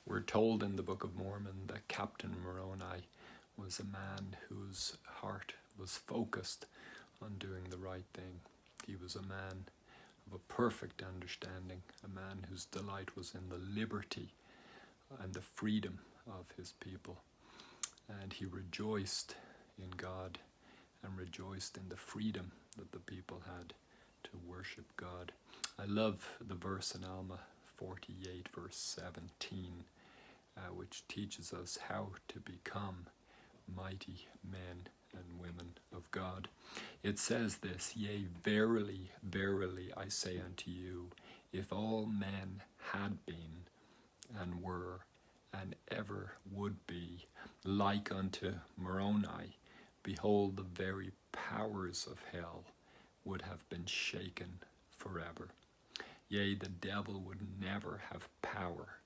We're told in the Book of Mormon that Captain Moroni was a man whose heart was focused on doing the right thing. He was a man of a perfect understanding, a man whose delight was in the liberty and the freedom of his people. And he rejoiced in God and rejoiced in the freedom that the people had to worship God. I love the verse in Alma 48 verse 17, which teaches us how to become mighty men and women of God. It says this, "Yea, verily, verily, I say unto you, if all men had been and were and ever would be like unto Moroni, behold, the very powers of hell would have been shaken forever. Yea, the devil would never have power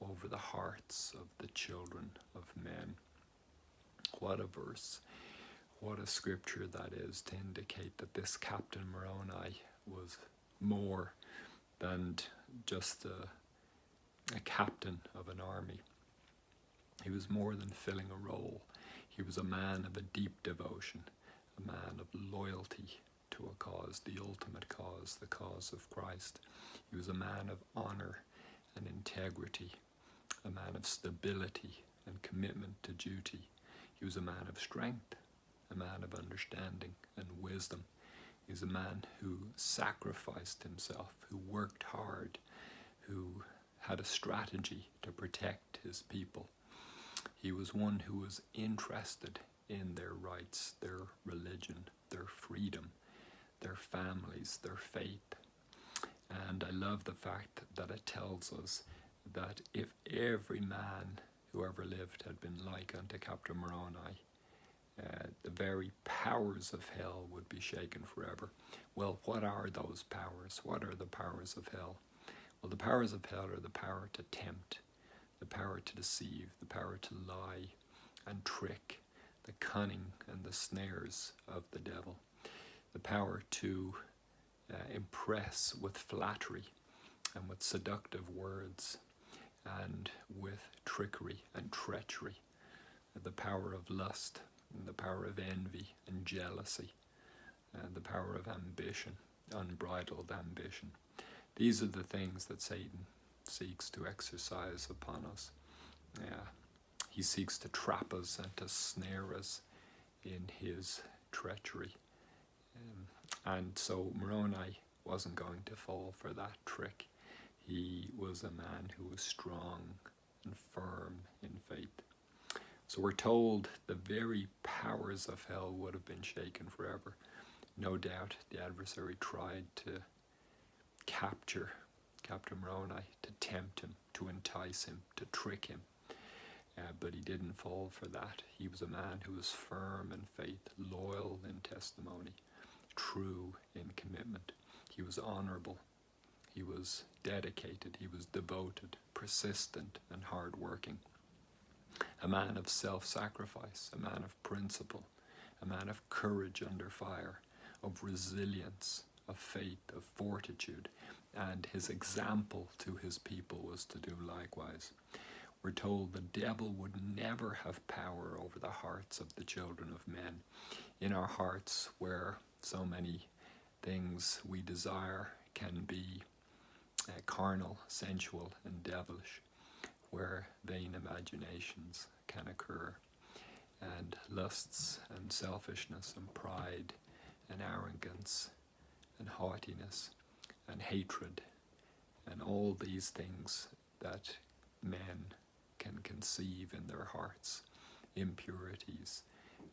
over the hearts of the children of men." What a verse. What a scripture that is to indicate that this Captain Moroni was more than just a captain of an army. He was more than filling a role. He was a man of a deep devotion, a man of loyalty to a cause, the ultimate cause, the cause of Christ. He was a man of honor and integrity, a man of stability and commitment to duty. He was a man of strength, a man of understanding and wisdom. He was a man who sacrificed himself, who worked hard, who had a strategy to protect his people. He was one who was interested in their rights, their religion, their freedom, their families, their faith. And I love the fact that it tells us that if every man who ever lived had been like unto Captain Moroni, the very powers of hell would be shaken forever. Well, what are those powers? What are the powers of hell? Well, the powers of hell are the power to tempt, the power to deceive, the power to lie and trick, the cunning and the snares of the devil, the power to impress with flattery and with seductive words and with trickery and treachery, the power of lust and the power of envy and jealousy, and the power of ambition, unbridled ambition. These are the things that Satan seeks to exercise upon us. He seeks to trap us and to snare us in his treachery. And so Moroni wasn't going to fall for that trick. He was a man who was strong and firm in faith. So we're told the very powers of hell would have been shaken forever. No doubt the adversary tried to capture Captain Moroni, to tempt him, to entice him, to trick him. But he didn't fall for that. He was a man who was firm in faith, loyal in testimony, true in commitment. He was honorable. He was dedicated. He was devoted, persistent, and hardworking. A man of self-sacrifice, a man of principle, a man of courage under fire, of resilience, of faith, of fortitude, and his example to his people was to do likewise. We're told the devil would never have power over the hearts of the children of men. In our hearts, where so many things we desire can be carnal, sensual, and devilish, where vain imaginations can occur, and lusts and selfishness and pride and arrogance and haughtiness and hatred and all these things that men can conceive in their hearts, impurities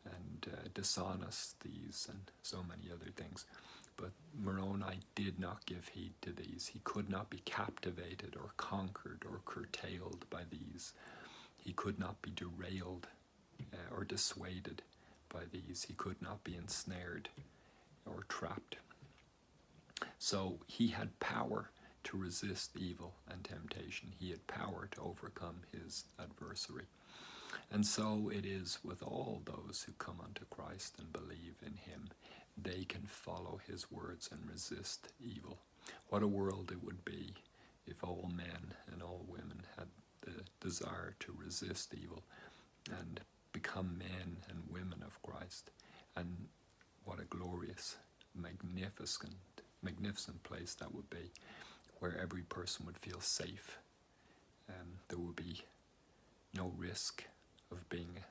and dishonesties and so many other things. But Moroni did not give heed to these. He could not be captivated or conquered or curtailed by these. He could not be derailed or dissuaded by these. He could not be ensnared or trapped. So he had power to resist evil and temptation. He had power to overcome his adversary. And so it is with all those who come unto Christ and believe in him. They can follow his words and resist evil. What a world it would be if all men and all women had the desire to resist evil and become men and women of Christ. And what a glorious, magnificent place that would be, where every person would feel safe. There would be no risk of being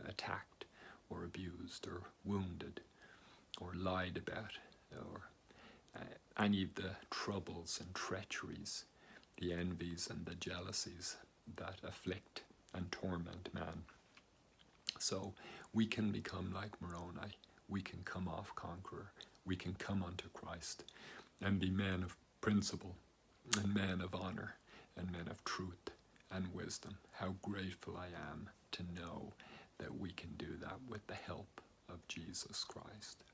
attacked or abused or wounded or lied about, or any of the troubles and treacheries, the envies and the jealousies that afflict and torment man. So we can become like Moroni. We can come off conqueror. We can come unto Christ and be men of principle and men of honor and men of truth and wisdom. How grateful I am to know that we can do that with the help of Jesus Christ.